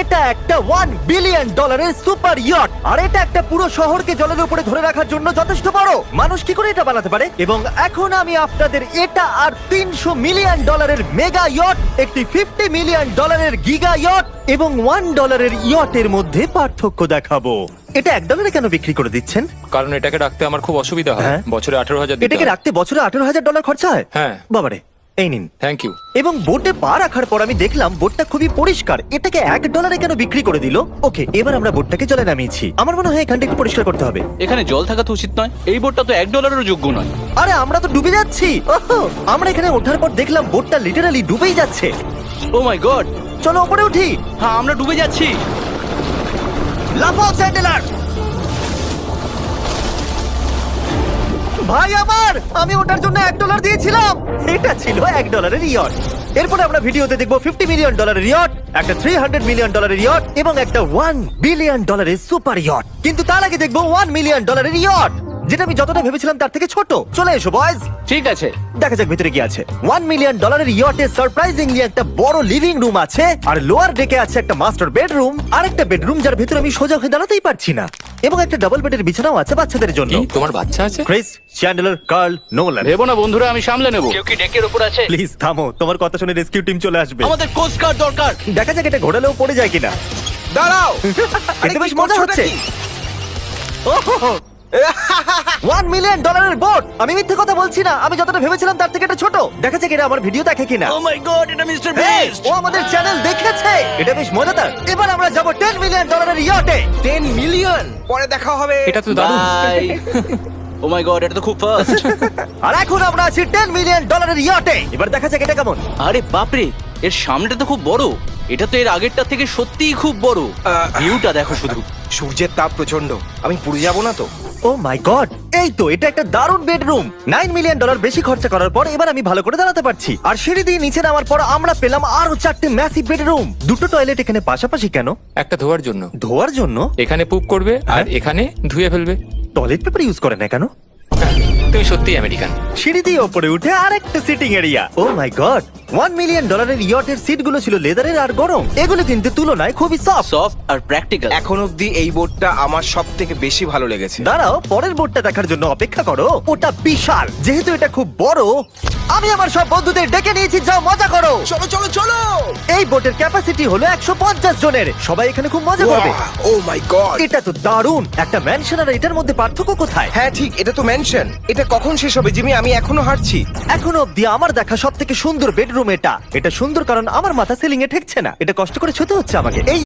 এটা একটা $1 billion super yacht, আর এটা একটা পুরো শহরকে জলের উপরে ধরে রাখার জন্য যথেষ্ট বড়। মানুষ কি করে এটা বানাতে পারে? এবং এখন আমি আপনাদের এটা আর $300 মিলিয়ন মেগা ইয়ট, একটি $50 মিলিয়ন গিগা ইয়ট এবং $1 ইয়টের মধ্যে পার্থক্য দেখাবো। এটা $1 কেন বিক্রি করে দিচ্ছেন? কারণ এটাকে রাখতে আমার খুব অসুবিধা হয়। হ্যাঁ। বছরে 18,000 দিতে এটাকে হয়। রাখতে বছরে $18,000 খরচা হয়? হ্যাঁ। বাবারে, এই নিন। Thank you. এবং বোটে পা রাখার পর আমি দেখলাম বোটটা খুবই পরিষ্কার। এটাকে $1 কেন বিক্রি করে দিল? ওকে, এবার আমরা বোটটাকে জলে নামিয়েছি। আমার মনে হয় এখানটা একটু পরিষ্কার করতে হবে। এখানে জল থাকা তো উচিত নয়। এই বোটটা তো $1 যোগ্য নয়। আরে আমরা তো ডুবে যাচ্ছি। ওহো, আমরা এখানে ওঠার পর দেখলাম বোটটা লিটারালি ডুবেই যাচ্ছে। ও মাই গড, চলো উপরে উঠি। হ্যাঁ আমরা ডুবে যাচ্ছি। লাফাও স্যান্ডেলার। ভাই আমার, আমি ওটার জন্য $1 দিয়েছিলাম। এটা ছিল $1 ইয়ট। এরপরে আমরা ভিডিওতে দেখবো $50 মিলিয়ন ইয়ট, একটা $300 মিলিয়ন ইয়ট এবং একটা $1 বিলিয়ন সুপার ইয়ট। কিন্তু তার আগে দেখবো $1 মিলিয়ন ইয়ট, যেটা আমি যতটা ভেবেছিলাম তার থেকে ছোট। চলে এসো বয়স, ঠিক আছে, দেখা যাক ভিতরে কি আছে। $1 মিলিয়ন ইয়টে সারপ্রাইজিংলি একটা বড় লিভিং রুম আছে, আর লোয়ার ডেকে আছে একটা মাস্টার বেডরুম, আর একটা বেডরুম যার ভিতরে আমি সোজা হয়ে দাঁড়াতেই পারছি না, এবং একটা ডাবল বেডের বিছানাও আছে বাচ্চাদের জন্য। কি তোমার বাচ্চা আছে? Chris, Chandler, Carl, Nolan. ভেবো না বন্ধুরা, আমি সামলে নেব। কেউ কি ডেকের উপর আছে? প্লিজ থামো, তোমার কথা শুনে রেস্কিউ টিম চলে আসবে। আমাদের কোস্ট গার্ড দরকার। দেখা যাক এটা ঘোরালেও পড়ে যায় কিনা। দাঁড়াও। এতে বেশ মজা হচ্ছে। $1 মিলিয়ন বোট। আমি মিথ্যে কথা বলছি না, আমি যতটা ভেবেছিলাম তার থেকে এটা ছোট। দেখা যাক এটা আমার ভিডিও দেখে কিনা। ও মাই গড, এটা মিস্টার Hey, বিস্ট। ও আমাদের চ্যানেল দেখেছে। এটা বেশ মজাদার। এবার আমরা যাব $10 মিলিয়ন ইয়টে। 10 মিলিয়ন পরে দেখা হবে। এটা তো দারুণ। বাই। ও মাই গড, এটা তো খুব ফাস্ট। আর এখন আমরা আছি $10 মিলিয়ন ইয়টে। এবার দেখা যাক এটা কেমন। আরে বাপরে, এর সামনেটা তো খুব বড়। এটা তো এর আগেরটা থেকে সত্যিই খুব বড়। ভিউটা দেখো শুধু। সূর্যের তাপ প্রচন্ড, আমি পুড়ে যাব না তো? ও মাই গড, এই তো এটা একটা দারুণ বেডরুম। $9 মিলিয়ন বেশি খরচা করার পর এবার আমি ভালো করে দাঁড়াতে পারছি। আর সিঁড়ি দিয়ে নিচে নামার পর আমরা পেলাম আরো 4টে ম্যাসিভ বেডরুম। দুটো টয়লেট এখানে পাশাপাশি কেন? একটা ধোয়ার জন্য। ধোয়ার জন্য? এখানে পুপ করবে আর এখানে ধুয়ে ফেলবে। টয়লেট পেপার ইউজ করে না কেন? তুমি সত্যিই আমেরিকান। সিঁড়ি দিয়ে ওপরে উঠে আরেকটা সিটিং এরিয়া। ও মাই গড, $1 মিলিয়ন ইয়টের সিটগুলো ছিল লেদারের আর গরম। এগুলো কিন্তু তুলনায় খুবই সফট। সফট আর প্র্যাকটিক্যাল। এখন অবধি এই বোটটা আমার সব থেকে বেশি ভালো লেগেছে। দাঁড়াও, পরের বোর্ডটা দেখার জন্য অপেক্ষা করো। ওটা বিশাল। যেহেতু এটা খুব বড়, আমি আমার সব বন্ধুদের ডেকে নিয়েছি, যাও মজা করো। চলো চলো চলো। এই বোটের ক্যাপাসিটি হলো 150 জনের। সবাই এখানে খুব মজা করবে। ও মাই গড, এটা তো দারুণ। একটা ম্যানশন আর এটার মধ্যে পার্থক্য কোথায়? হ্যাঁ ঠিক, এটা তো মেনশন। এটা কখন শেষ হবে জিমি? আমি এখনো হাঁটছি। এখনো অব্দি আমার দেখা সব থেকে সুন্দর বেডরুম এটা। এটা সুন্দর কারণ আমার মাথা সিলিং এ ঠেকছে না। এটা কষ্ট করে ছুতে হচ্ছে আমাকে। এই